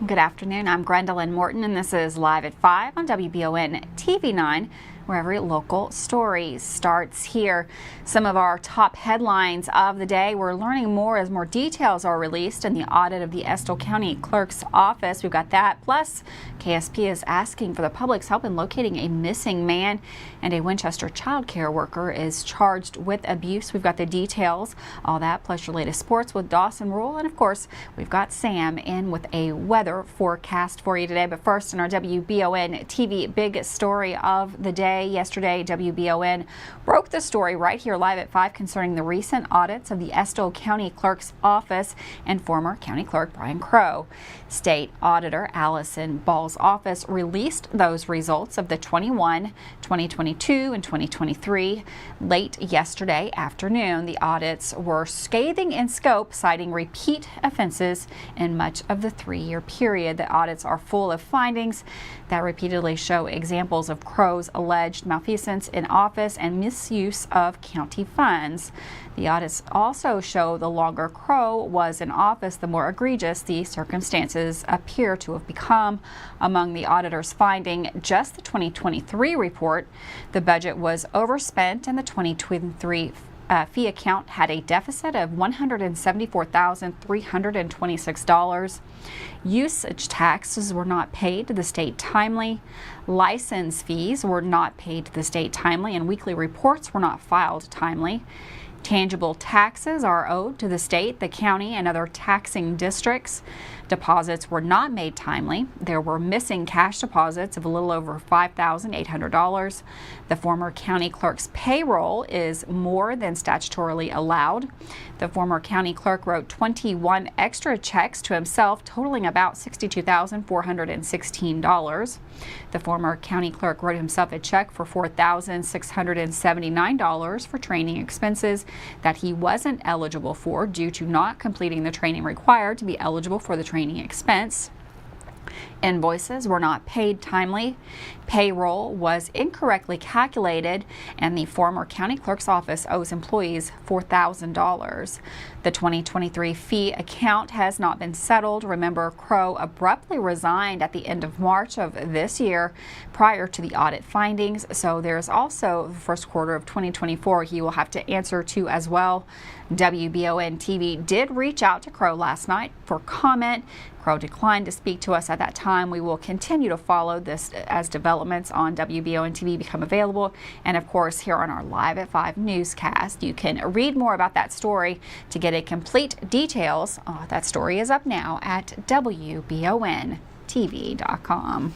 Good afternoon. I'm Gwendolyn Morton, and this is Live at 5 on WBON TV 9, where every local story starts here. Some of our top headlines of the day. We're learning more as more details are released in the audit of the Estill County Clerk's office. We've got that. Plus, KSP is asking for the public's help in locating a missing man, and a Winchester child care worker is charged with abuse. We've got the details, all that, plus your latest sports with Dawson Rule. And of course, we've got Sam in with a weather forecast for you today. But first, in our WBON TV big story of the day. Yesterday, WBON broke the story right here live at 5 concerning the recent audits of the Estill County Clerk's office and former County Clerk Brian Crow. State Auditor Allison Ball's office released those results of the 21, 2022, and 2023 late yesterday afternoon. The audits were scathing in scope, citing repeat offenses in much of the 3-year period. The audits are full of findings that repeatedly show examples of Crow's alleged malfeasance in office and misuse of county funds. The audits also show the longer Crow was in office, the more egregious the circumstances appear to have become. Among the auditor's finding, just the 2023 report, the budget was overspent, and the 2023 fee account had a deficit of $174,326. Usage taxes were not paid to the state timely. License fees were not paid to the state timely, and weekly reports were not filed timely. Tangible taxes are owed to the state, the county, and other taxing districts. Deposits were not made timely. There were missing cash deposits of a little over $5,800. The former county clerk's payroll is more than statutorily allowed. The former county clerk wrote 21 extra checks to himself, totaling about $62,416. The former county clerk wrote himself a check for $4,679 for training expenses that he wasn't eligible for due to not completing the training required to be eligible for the training expense. Invoices were not paid timely. Payroll was incorrectly calculated, and the former county clerk's office owes employees $4,000. The 2023 fee account has not been settled. Remember, Crow abruptly resigned at the end of March of this year prior to the audit findings, so there's also the first quarter of 2024 he will have to answer to as well. WBON TV did reach out to Crow last night for comment. Crow declined to speak to us at that time. We will continue to follow this as developments on WBON TV become available. And of course, here on our Live at 5 newscast, you can read more about that story to get a complete details. That story is up now at WBONTV.com.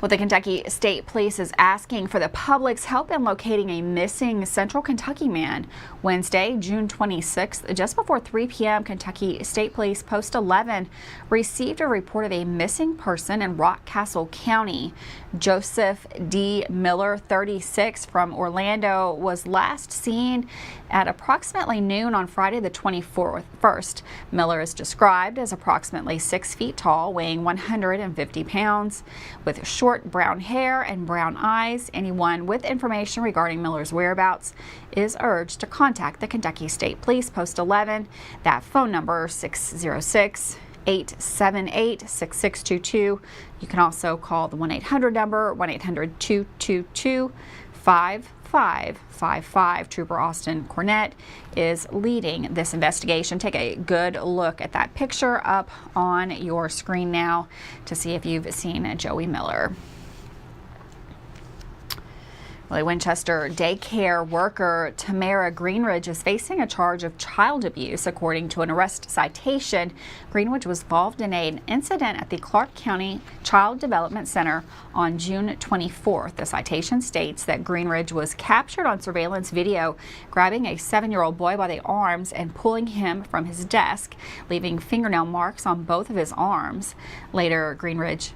Well, the Kentucky State Police is asking for the public's help in locating a missing Central Kentucky man. Wednesday, June 26th, just before 3 p.m., Kentucky State Police Post 11 received a report of a missing person in Rockcastle County. Joseph D. Miller, 36, from Orlando, was last seen at approximately noon on Friday the 24th. Miller is described as approximately 6 feet tall, weighing 150 pounds, with short brown hair and brown eyes. Anyone with information regarding Miller's whereabouts is urged to contact the Kentucky State Police Post 11. That phone number 606-878-6622. You can also call the 1-800 number, 1-800-222-5555. Trooper Austin Cornett is leading this investigation. Take a good look at that picture up on your screen now to see if you've seen Joey Miller. Well, a Winchester daycare worker, Tamara Greenridge, is facing a charge of child abuse. According to an arrest citation, Greenridge was involved in an incident at the Clark County Child Development Center on June 24th. The citation states that Greenridge was captured on surveillance video grabbing a 7-year-old boy by the arms and pulling him from his desk, leaving fingernail marks on both of his arms. Later, Greenridge,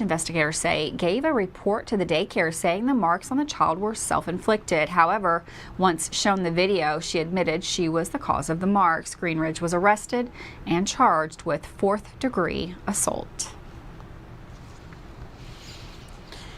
investigators say, gave a report to the daycare saying the marks on the child were self-inflicted. However, once shown the video, she admitted she was the cause of the marks. Greenridge was arrested and charged with 4th-degree assault.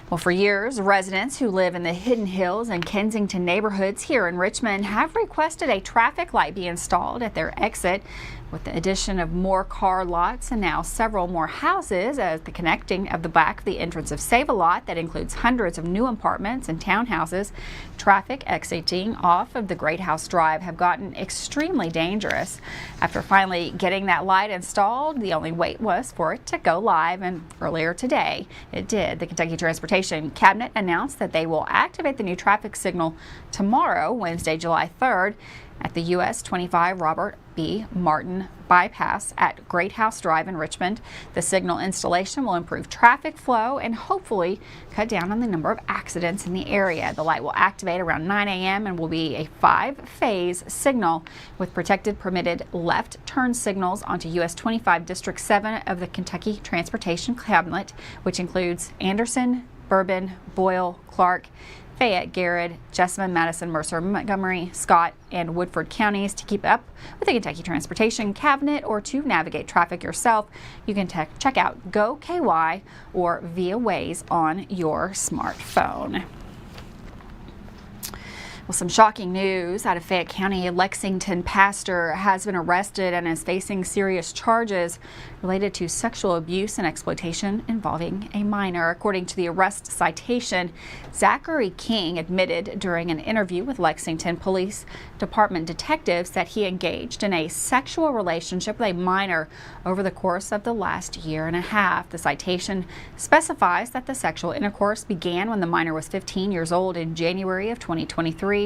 Well, for years, residents who live in the Hidden Hills and Kensington neighborhoods here in Richmond have requested a traffic light be installed at their exit With the addition of more car lots and now several more houses as the connecting of the back of the entrance of Save-A-Lot that includes hundreds of new apartments and townhouses, traffic exiting off of the Great House Drive have gotten extremely dangerous. After finally getting that light installed, the only wait was for it to go live, and earlier today it did. The Kentucky Transportation Cabinet announced that they will activate the new traffic signal tomorrow, Wednesday, July 3rd, at the US 25 Robert B. Martin bypass at Great House Drive in Richmond. The signal installation will improve traffic flow and hopefully cut down on the number of accidents in the area. The light will activate around 9 a.m. and will be a 5-phase signal with protected permitted left turn signals onto US 25 District 7 of the Kentucky Transportation Cabinet, which includes Anderson, Bourbon, Boyle, Clerk, Fayette, Garrett, Jessamine, Madison, Mercer, Montgomery, Scott, and Woodford counties. To keep up with the Kentucky Transportation Cabinet or to navigate traffic yourself, you can check out GoKY or via Waze on your smartphone. Well, some shocking news out of Fayette County. A Lexington pastor has been arrested and is facing serious charges related to sexual abuse and exploitation involving a minor. According to the arrest citation, Zachary King admitted during an interview with Lexington Police Department detectives that he engaged in a sexual relationship with a minor over the course of the last year and a half. The citation specifies that the sexual intercourse began when the minor was 15 years old in January of 2023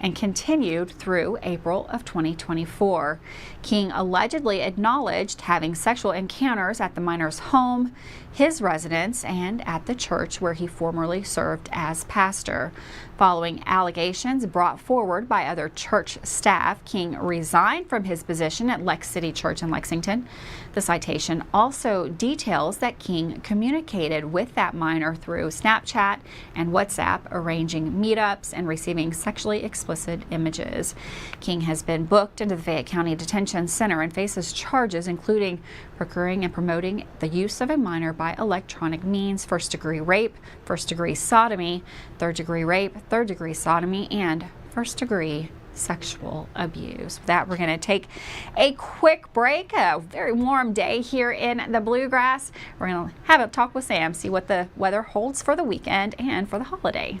and continued through April of 2024. King allegedly acknowledged having sexual encounters at the minor's home, his residence, and at the church where he formerly served as pastor. Following allegations brought forward by other church staff, King resigned from his position at Lex City Church in Lexington. The citation also details that King communicated with that minor through Snapchat and WhatsApp, arranging meetups and receiving sexually explicit images. King has been booked into the Fayette County Detention Center and faces charges including procuring and promoting the use of a minor by electronic means, first-degree rape, first-degree sodomy, third-degree rape, third-degree sodomy, and first-degree sexual abuse. With that, we're going to take a quick break. A very warm day here in the Bluegrass. We're going to have a talk with Sam, see what the weather holds for the weekend and for the holiday.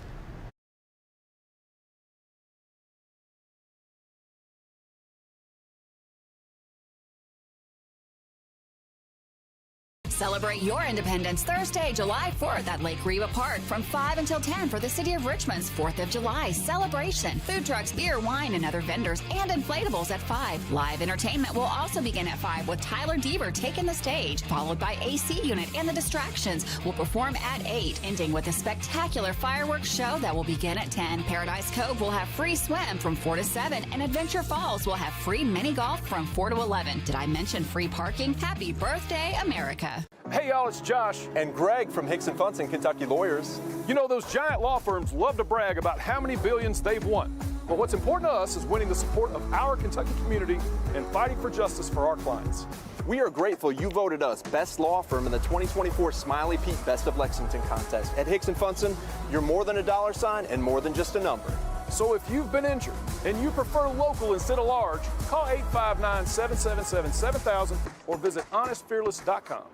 Celebrate your independence Thursday, July 4th at Lake Reba Park from 5 until 10 for the City of Richmond's 4th of July celebration. Food trucks, beer, wine, and other vendors, and inflatables at 5. Live entertainment will also begin at 5 with Tyler Deaver taking the stage, followed by AC Unit and the Distractions will perform at 8, ending with a spectacular fireworks show that will begin at 10. Paradise Cove will have free swim from 4 to 7, and Adventure Falls will have free mini golf from 4 to 11. Did I mention free parking? Happy birthday, America. Hey y'all, it's Josh and Greg from Hicks & Funson, Kentucky Lawyers. You know, those giant law firms love to brag about how many billions they've won. But what's important to us is winning the support of our Kentucky community and fighting for justice for our clients. We are grateful you voted us Best Law Firm in the 2024 Smiley Pete Best of Lexington contest. At Hicks & Funson, you're more than a dollar sign and more than just a number. So if you've been injured and you prefer local instead of large, call 859-777-7000 or visit honestfearless.com.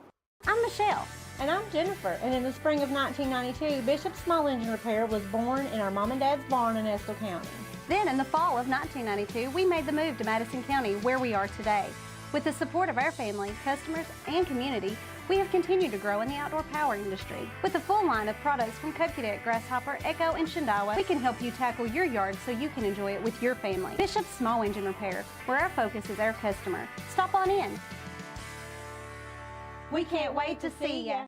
I'm Michelle. And I'm Jennifer. And in the spring of 1992, Bishop Small Engine Repair was born in our mom and dad's barn in Estill County. Then in the fall of 1992, we made the move to Madison County, where we are today. With the support of our family, customers, and community, we have continued to grow in the outdoor power industry. With a full line of products from Kokudet, Grasshopper, Echo, and Shindawa, we can help you tackle your yard so you can enjoy it with your family. Bishop Small Engine Repair, where our focus is our customer. Stop on in. We can't wait to see ya.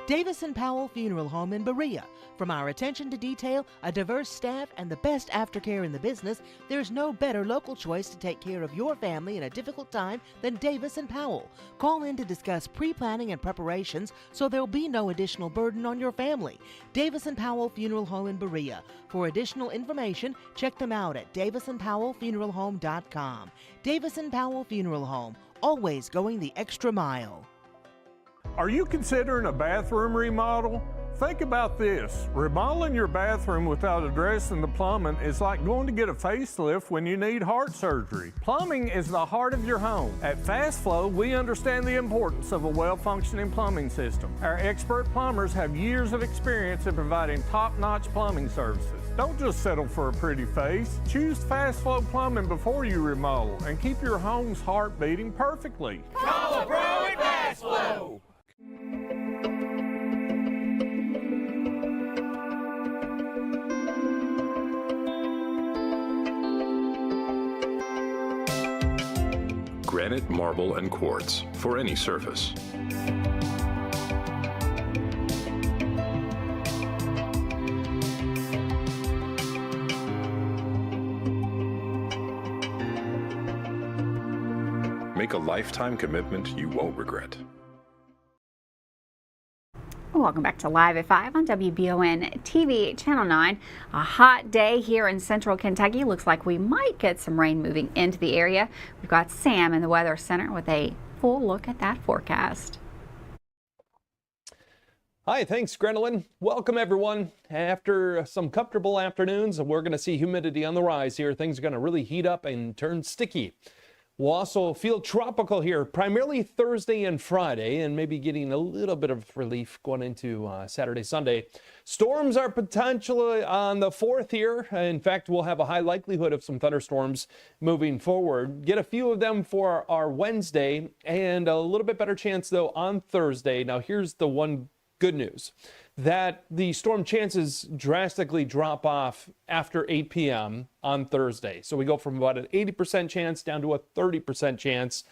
Davis & Powell Funeral Home in Berea. From our attention to detail, a diverse staff, and the best aftercare in the business, there's no better local choice to take care of your family in a difficult time than Davis & Powell. Call in to discuss pre-planning and preparations so there'll be no additional burden on your family. Davis & Powell Funeral Home in Berea. For additional information, check them out at davisandpowellfuneralhome.com. Davis & Powell Funeral Home, always going the extra mile. Are you considering a bathroom remodel? Think about this. Remodeling your bathroom without addressing the plumbing is like going to get a facelift when you need heart surgery. Plumbing is the heart of your home. At Fast Flow, we understand the importance of a well-functioning plumbing system. Our expert plumbers have years of experience in providing top-notch plumbing services. Don't just settle for a pretty face. Choose Fast Flow Plumbing before you remodel and keep your home's heart beating perfectly. Call a pro at Fast Flow. Granite, marble, and quartz for any surface. Make a lifetime commitment you won't regret. Welcome back to Live at 5 on WBON TV Channel 9. A hot day here in central Kentucky. Looks like we might get some rain moving into the area. We've got Sam in the Weather Center with a full look at that forecast. Hi, thanks, Grenolyn. Welcome, everyone. After some comfortable afternoons, we're going to see humidity on the rise here. Things are going to really heat up and turn sticky. We'll also feel tropical here, primarily Thursday and Friday, and maybe getting a little bit of relief going into Saturday, Sunday. Storms are potentially on the 4th here. In fact, we'll have a high likelihood of some thunderstorms moving forward. Get a few of them for our Wednesday, and a little bit better chance, though, on Thursday. Now, here's the one good news, that the storm chances drastically drop off after 8 p.m. on Thursday. So we go from about an 80% chance down to a 30% chance.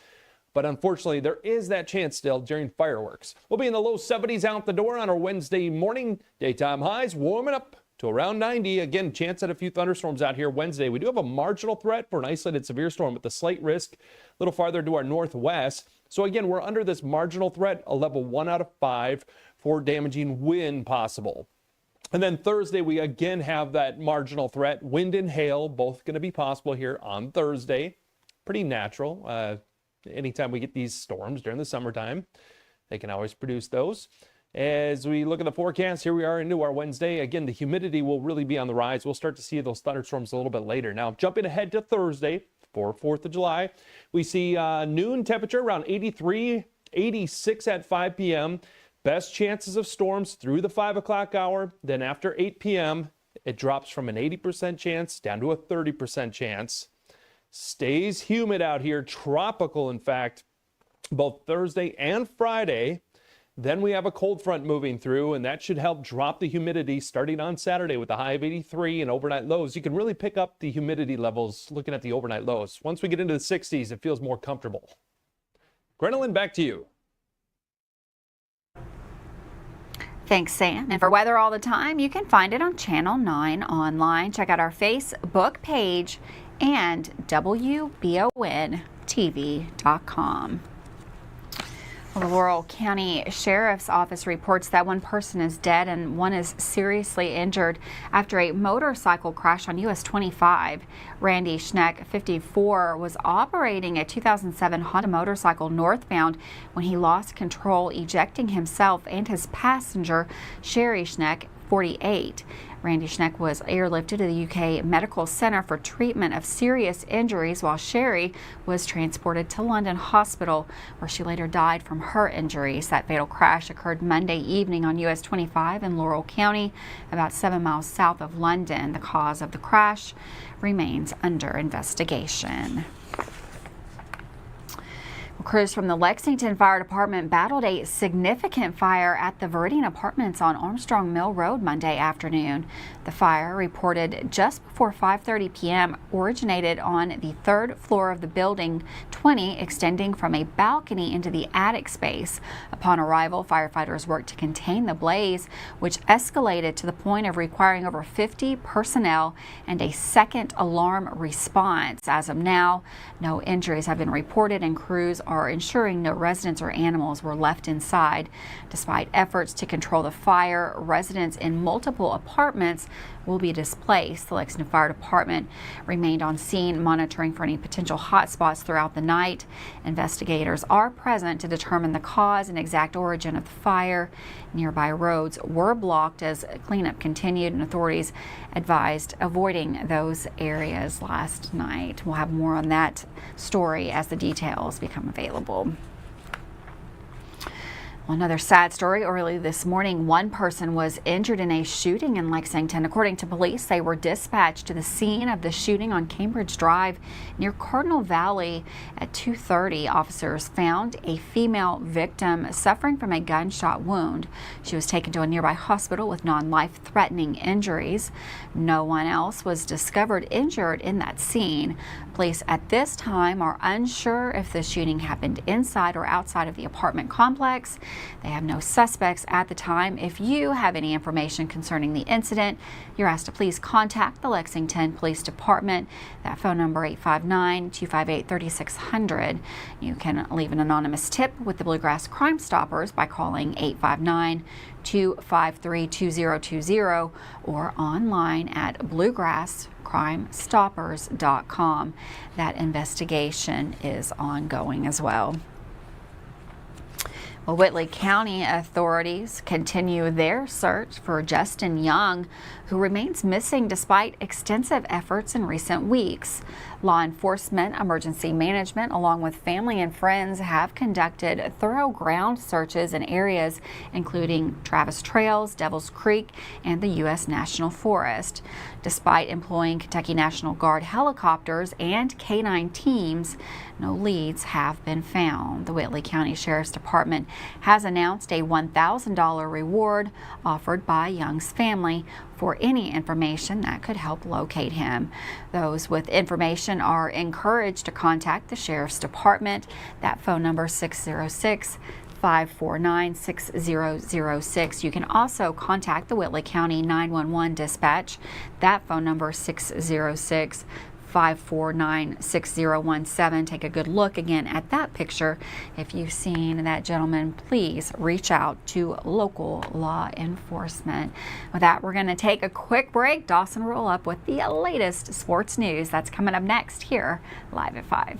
But unfortunately, there is that chance still during fireworks. We'll be in the low 70s out the door on our Wednesday morning. Daytime highs warming up to around 90. Again, chance at a few thunderstorms out here Wednesday. We do have a marginal threat for an isolated severe storm with a slight risk a little farther to our northwest. So again, we're under this marginal threat, a level 1 out of 5 for damaging wind possible. And then Thursday, we again have that marginal threat. Wind and hail, both going to be possible here on Thursday. Pretty natural. Anytime we get these storms during the summertime, they can always produce those. As we look at the forecast, here we are into our Wednesday. Again, the humidity will really be on the rise. We'll start to see those thunderstorms a little bit later. Now, jumping ahead to Thursday for 4th of July, we see noon temperature around 83, 86 at 5 p.m. Best chances of storms through the 5 o'clock hour. Then after 8 p.m., it drops from an 80% chance down to a 30% chance. Stays humid out here, tropical in fact, both Thursday and Friday. Then we have a cold front moving through, and that should help drop the humidity starting on Saturday with a high of 83 and overnight lows. You can really pick up the humidity levels looking at the overnight lows. Once we get into the 60s, it feels more comfortable. Grenolyn, back to you. Thanks, Sam. And for weather all the time, you can find it on Channel 9 online. Check out our Facebook page and WBONTV.com. The Laurel County Sheriff's Office reports that one person is dead and one is seriously injured after a motorcycle crash on US 25. Randy Schneck, 54, was operating a 2007 Honda motorcycle northbound when he lost control, ejecting himself and his passenger, Sherry Schneck, 48. Randy Schneck was airlifted to the UK Medical Center for treatment of serious injuries, while Sherry was transported to London Hospital, where she later died from her injuries. That fatal crash occurred Monday evening on US 25 in Laurel County, about 7 miles south of London. The cause of the crash remains under investigation. Crews from the Lexington Fire Department battled a significant fire at the Viridian Apartments on Armstrong Mill Road Monday afternoon. The fire, reported just before 5:30 p.m., originated on the 3rd floor of the building 20, extending from a balcony into the attic space. Upon arrival, firefighters worked to contain the blaze, which escalated to the point of requiring over 50 personnel and a second alarm response. As of now, no injuries have been reported and crews are are ensuring no residents or animals were left inside. Despite efforts to control the fire, residents in multiple apartments will be displaced. The Lexington Fire Department remained on scene monitoring for any potential hotspots throughout the night. Investigators are present to determine the cause and exact origin of the fire. Nearby roads were blocked as cleanup continued, and authorities advised avoiding those areas last night. We'll have more on that story as the details become available. Another sad story. Early this morning, one person was injured in a shooting in Lexington. According to police, they were dispatched to the scene of the shooting on Cambridge Drive near Cardinal Valley at 2:30. Officers found a female victim suffering from a gunshot wound. She was taken to a nearby hospital with non-life-threatening injuries. No one else was discovered injured in that scene. Police at this time are unsure if the shooting happened inside or outside of the apartment complex. They have no suspects at the time. If you have any information concerning the incident, you're asked to please contact the Lexington Police Department. That phone number 859-258-3600. You can leave an anonymous tip with the Bluegrass Crime Stoppers by calling 859-253-2020 or online at bluegrasscrimestoppers.com. That investigation is ongoing as well. Well, Whitley County authorities continue their search for Justin Young, who remains missing despite extensive efforts in recent weeks. Law enforcement, emergency management, along with family and friends, have conducted thorough ground searches in areas including Travis Trails, Devil's Creek, and the U.S. National Forest. Despite employing Kentucky National Guard helicopters and K-9 teams, no leads have been found. The Whitley County Sheriff's Department has announced a $1,000 reward offered by Young's family for any information that could help locate him. Those with information are encouraged to contact the Sheriff's Department. That phone number 606-549-6006. You can also contact the Whitley County 911 dispatch. That phone number 606-549-6017. Take a good look again at that picture. If you've seen that gentleman, please reach out to local law enforcement. With that, we're going to take a quick break. Dawson will roll up with the latest sports news. That's coming up next here, live at 5.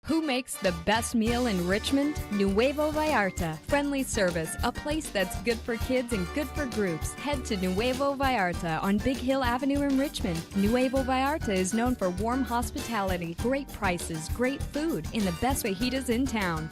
Who makes the best meal in Richmond? Nuevo Vallarta. Friendly service, a place that's good for kids and good for groups. Head to Nuevo Vallarta on Big Hill Avenue in Richmond. Nuevo Vallarta is known for warm hospitality, great prices, great food, and the best fajitas in town.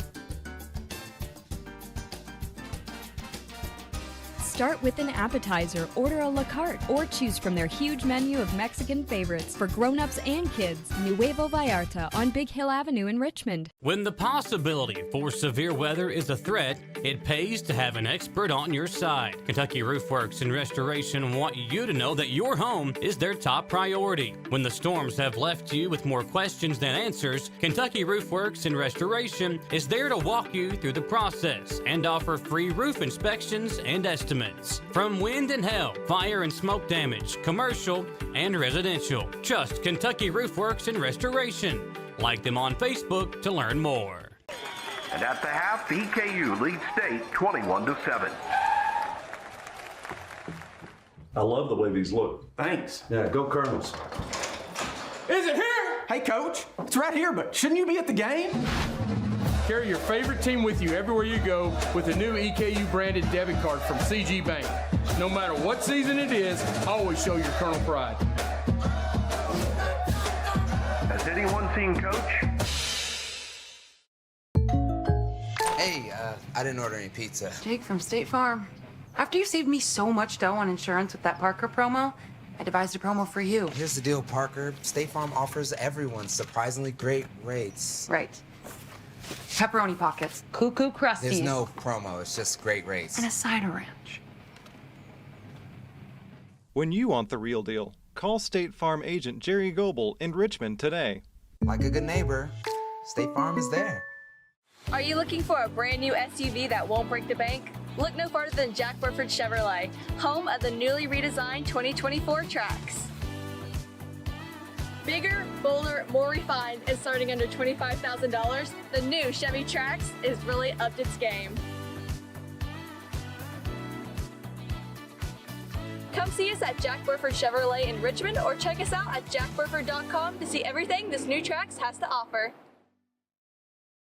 Start with an appetizer, order a la carte, or choose from their huge menu of Mexican favorites for grown-ups and kids. Nuevo Vallarta on Big Hill Avenue in Richmond. When the possibility for severe weather is a threat, it pays to have an expert on your side. Kentucky Roofworks and Restoration want you to know that your home is their top priority. When the storms have left you with more questions than answers, Kentucky Roofworks and Restoration is there to walk you through the process and offer free roof inspections and estimates. From wind and hail, fire and smoke damage, commercial and residential. Just Kentucky Roofworks and Restoration. Like them on Facebook to learn more. And at the half, EKU leads state 21-7. I love the way these look. Thanks. Yeah, go Colonels. Is it here? Hey, Coach. It's right here, but shouldn't you be at the game? Carry your favorite team with you everywhere you go with the new EKU branded debit card from CG Bank. No matter what season it is, always show your Colonel pride. Has anyone seen Coach? Hey, I didn't order any pizza. Jake from State Farm. After you saved me so much dough on insurance with that Parker promo, I devised a promo for you. Here's the deal, Parker. State Farm offers everyone surprisingly great rates. Right. Pepperoni pockets, cuckoo crusties. There's no promo, it's just great rates. And a cider ranch. When you want the real deal, call State Farm agent Jerry Goebel in Richmond today. Like a good neighbor, State Farm is there. Are you looking for a brand new SUV that won't break the bank? Look no farther than Jack Burford Chevrolet, home of the newly redesigned 2024 Trax. Bigger, bolder, more refined, and starting under $25,000, the new Chevy Trax is really upped its game. Come see us at Jack Burford Chevrolet in Richmond or check us out at jackburford.com to see everything this new Trax has to offer.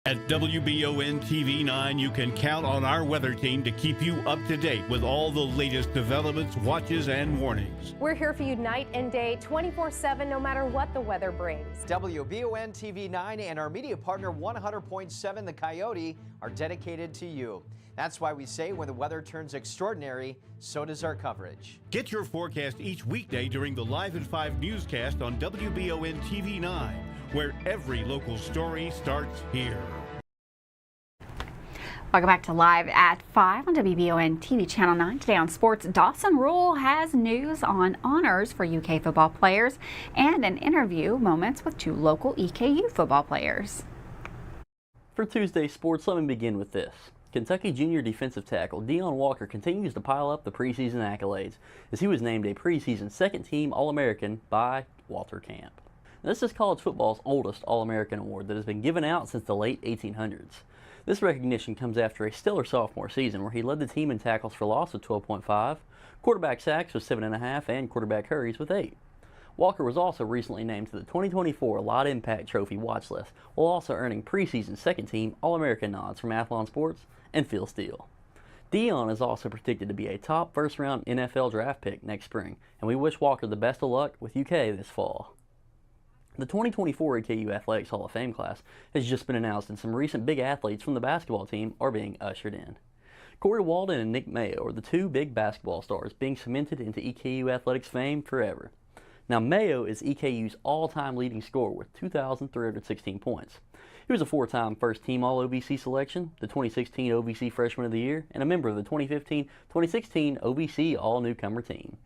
At WBON TV 9, you can count on our weather team to keep you up to date with all the latest developments, watches, and warnings. We're here for you night and day, 24/7, no matter what the weather brings. WBON TV 9 and our media partner 100.7 The Coyote are dedicated to you. That's why we say when the weather turns extraordinary, so does our coverage. Get your forecast each weekday during the Live at 5 newscast on WBON TV 9, where every local story starts here. Welcome back to Live at 5 on WBON TV Channel 9. Today on Sports, Dawson Rule has news on honors for UK football players and an interview moments with 2 local EKU football players. For Tuesday Sports, let me begin with this. Kentucky junior defensive tackle Deion Walker continues to pile up the preseason accolades as he was named a preseason second-team All-American by Walter Camp. Now, this is college football's oldest All-American award that has been given out since the late 1800s. This recognition comes after a stellar sophomore season where he led the team in tackles for loss with 12.5, quarterback sacks with 7.5, and quarterback hurries with 8. Walker was also recently named to the 2024 Lot Impact Trophy watch list, while also earning preseason second-team All-American nods from Athlon Sports and Phil Steele. Deion is also predicted to be a top first-round NFL draft pick next spring, and we wish Walker the best of luck with UK this fall. The 2024 EKU Athletics Hall of Fame class has just been announced, and some recent big athletes from the basketball team are being ushered in. Corey Walden and Nick Mayo are the 2 big basketball stars being cemented into EKU athletics fame forever. Now, Mayo is EKU's all-time leading scorer with 2,316 points. He was a 4-time first-team All-OVC selection, the 2016 OVC Freshman of the Year, and a member of the 2015-2016 OVC All-Newcomer team.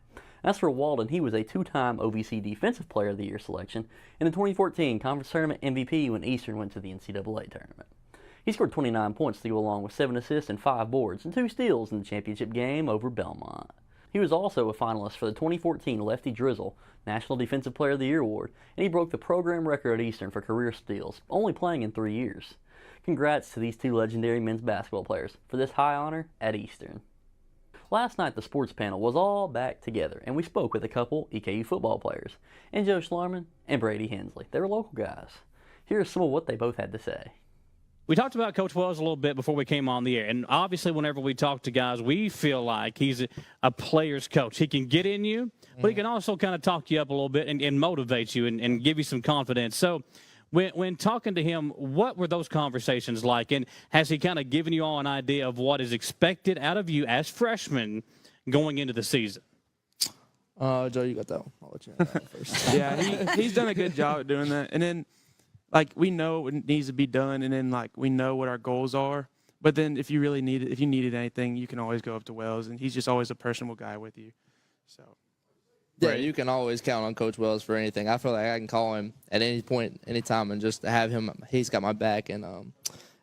As for Walden, he was a 2-time OVC Defensive Player of the Year selection and the 2014 Conference Tournament MVP when Eastern went to the NCAA tournament. He scored 29 points to go along with 7 assists and 5 boards and 2 steals in the championship game over Belmont. He was also a finalist for the 2014 Lefty Drizzle National Defensive Player of the Year award, and he broke the program record at Eastern for career steals, only playing in 3 years. Congrats to these 2 legendary men's basketball players for this high honor at Eastern. Last night, the sports panel was all back together, and we spoke with a couple EKU football players, and Joe Schlarman and Brady Hensley. They were local guys. Here's some of what they both had to say. We talked about Coach Wells a little bit before we came on the air, and obviously whenever we talk to guys, we feel like he's a player's coach. He can get in you, but he can also kind of talk you up a little bit and motivate you and give you some confidence. So when talking to him, what were those conversations like, and has he kind of given you all an idea of what is expected out of you as freshmen going into the season? Joe, you got that one. I'll let you have that one first. Yeah, he's done a good job at doing that. And then, like, we know what needs to be done, and then, like, we know what our goals are. But then if you really need it, if you needed anything, you can always go up to Wells, and he's just always a personable guy with you. So. Yeah, you can always count on Coach Wells for anything. I feel like I can call him at any point, anytime, and just have him. He's got my back. And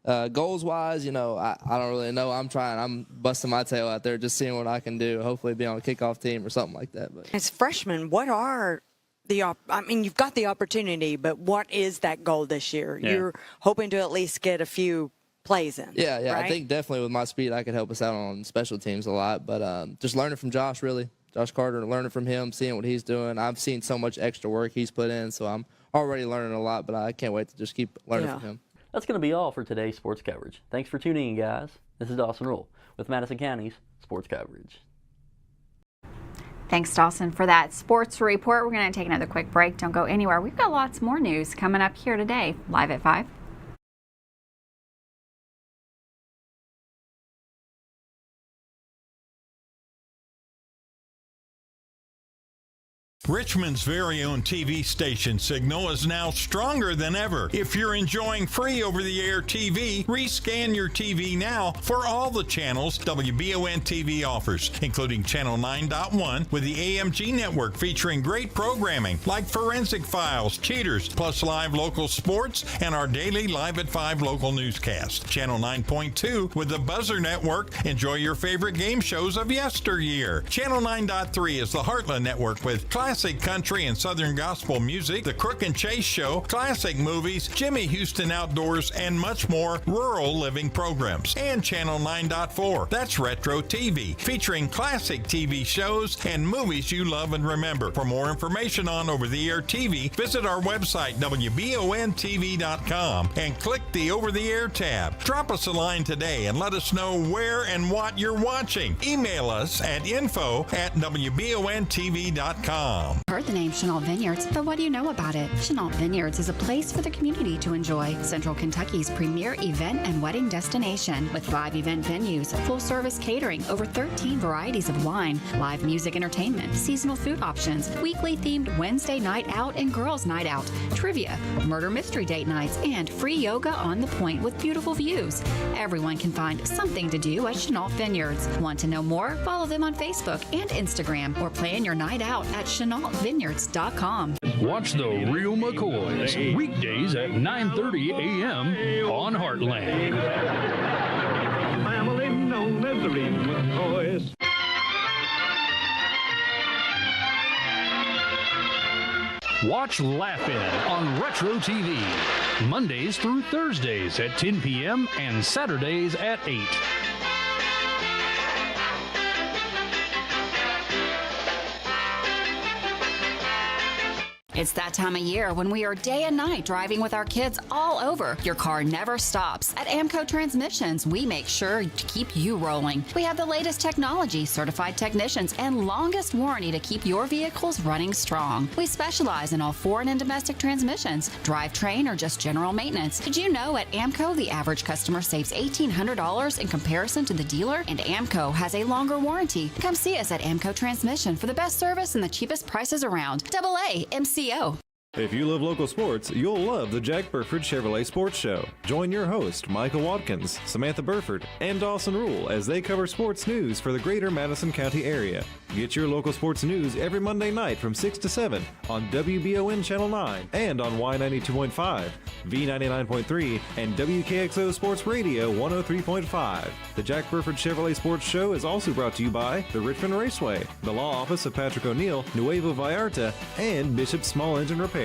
goals-wise, I don't really know. I'm busting my tail out there, just seeing what I can do. Hopefully, be on a kickoff team or something like that. But as freshmen, what are you've got the opportunity, but what is that goal this year? Yeah. You're hoping to at least get a few plays in. Yeah. Right? I think definitely with my speed, I could help us out on special teams a lot. But just learning from Josh, really. Josh Carter, learning from him, seeing what he's doing. I've seen so much extra work he's put in, so I'm already learning a lot, but I can't wait to just keep learning from him. That's going to be all for today's sports coverage. Thanks for tuning in, guys. This is Dawson Rule with Madison County's sports coverage. Thanks, Dawson, for that sports report. We're going to take another quick break. Don't go anywhere. We've got lots more news coming up here today, live at 5. Richmond's very own TV station signal is now stronger than ever. If you're enjoying free over-the-air TV, rescan your TV now for all the channels WBON TV offers, including Channel 9.1 with the AMG network featuring great programming like Forensic Files, Cheaters, plus live local sports and our daily Live at 5 local newscast. Channel 9.2 with the Buzzer Network. Enjoy your favorite game shows of yesteryear. Channel 9.3 is the Heartland Network with classic country and southern gospel music, The Crook and Chase Show, classic movies, Jimmy Houston Outdoors, and much more rural living programs. And Channel 9.4, that's Retro TV, featuring classic TV shows and movies you love and remember. For more information on over-the-air TV, visit our website, WBONTV.com, and click the Over-the-Air tab. Drop us a line today and let us know where and what you're watching. Email us at info@WBONTV.com. Heard the name Chenault Vineyards, but what do you know about it? Chenault Vineyards is a place for the community to enjoy. Central Kentucky's premier event and wedding destination with 5 event venues, full-service catering, over 13 varieties of wine, live music entertainment, seasonal food options, weekly themed Wednesday night out and girls night out, trivia, murder mystery date nights, and free yoga on the point with beautiful views. Everyone can find something to do at Chenault Vineyards. Want to know more? Follow them on Facebook and Instagram or plan your night out at ChenaultVineyards.com. Watch The Real McCoys weekdays at 9:30 a.m. on Heartland. Family known as The Real McCoys. Watch Laugh-In on Retro TV, Mondays through Thursdays at 10 p.m. and Saturdays at 8. It's that time of year when we are day and night driving with our kids all over. Your car never stops. At AMCO Transmissions, we make sure to keep you rolling. We have the latest technology, certified technicians, and longest warranty to keep your vehicles running strong. We specialize in all foreign and domestic transmissions, drivetrain, or just general maintenance. Did you know at AMCO the average customer saves $1,800 in comparison to the dealer? And AMCO has a longer warranty. Come see us at AMCO Transmission for the best service and the cheapest prices around. AA MCO. If you love local sports, you'll love the Jack Burford Chevrolet Sports Show. Join your host, Michael Watkins, Samantha Burford, and Dawson Rule as they cover sports news for the greater Madison County area. Get your local sports news every Monday night from 6 to 7 on WBON Channel 9 and on Y92.5, V99.3, and WKXO Sports Radio 103.5. The Jack Burford Chevrolet Sports Show is also brought to you by the Richmond Raceway, the Law Office of Patrick O'Neill, Nuevo Vallarta, and Bishop Small Engine Repair.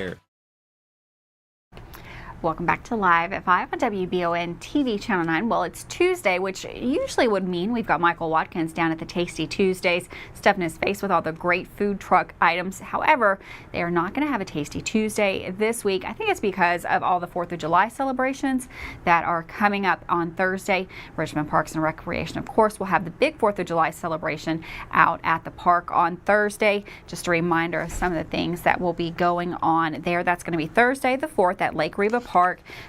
Welcome back to Live at 5 on WBON TV Channel 9. Well, it's Tuesday, which usually would mean we've got Michael Watkins down at the Tasty Tuesdays, stuffing his face with all the great food truck items. However, they are not going to have a Tasty Tuesday this week. I think it's because of all the 4th of July celebrations that are coming up on Thursday. Richmond Parks and Recreation, of course, will have the big 4th of July celebration out at the park on Thursday. Just a reminder of some of the things that will be going on there. That's going to be Thursday the 4th at Lake Reba Park.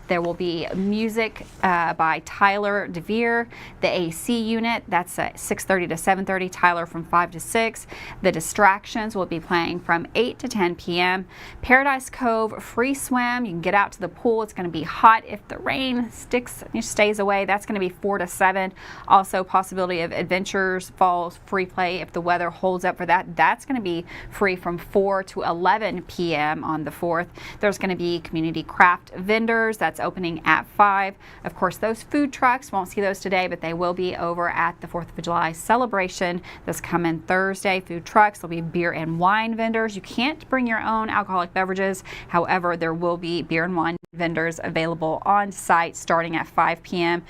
There will be music by Tyler DeVere, the AC unit, that's at 6:30 to 7:30, Tyler from 5 to 6. The Distractions will be playing from 8 to 10 p.m. Paradise Cove free swim, you can get out to the pool. It's going to be hot if the rain stays away. That's going to be 4 to 7. Also possibility of Adventures Falls free play if the weather holds up for that. That's going to be free from 4 to 11 p.m. on the 4th. There's going to be community craft vendors. That's opening at 5. Of course, those food trucks, won't see those today, but they will be over at the 4th of July celebration this coming Thursday. Food trucks, there'll be beer and wine vendors. You can't bring your own alcoholic beverages. However, there will be beer and wine vendors available on site starting at 5 p.m.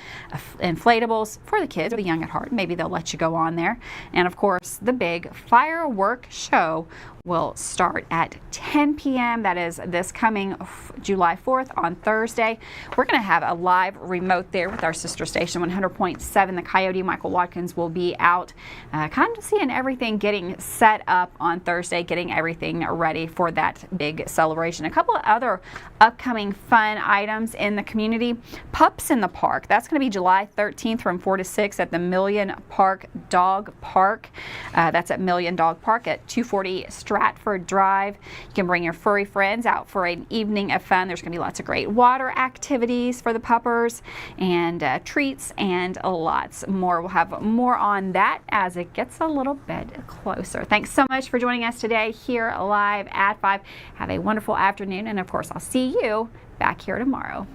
Inflatables for the kids, the young at heart. Maybe they'll let you go on there. And of course, the big firework show will start at 10 p.m. That is this coming July 4th on Thursday. We're going to have a live remote there with our sister station 100.7 The Coyote. Michael Watkins will be out kind of seeing everything getting set up on Thursday, getting everything ready for that big celebration. A couple of other upcoming fun items in the community. Pups in the Park. That's going to be July 13th from 4 to 6 at the Million Park Dog Park. That's at Million Dog Park at 240 Stratford Drive. You can bring your furry friends out for an evening of fun. There's going to be lots of great water activities for the puppers and treats and lots more. We'll have more on that as it gets a little bit closer. Thanks so much for joining us today here live at 5. Have a wonderful afternoon, and of course, I'll see you back here tomorrow.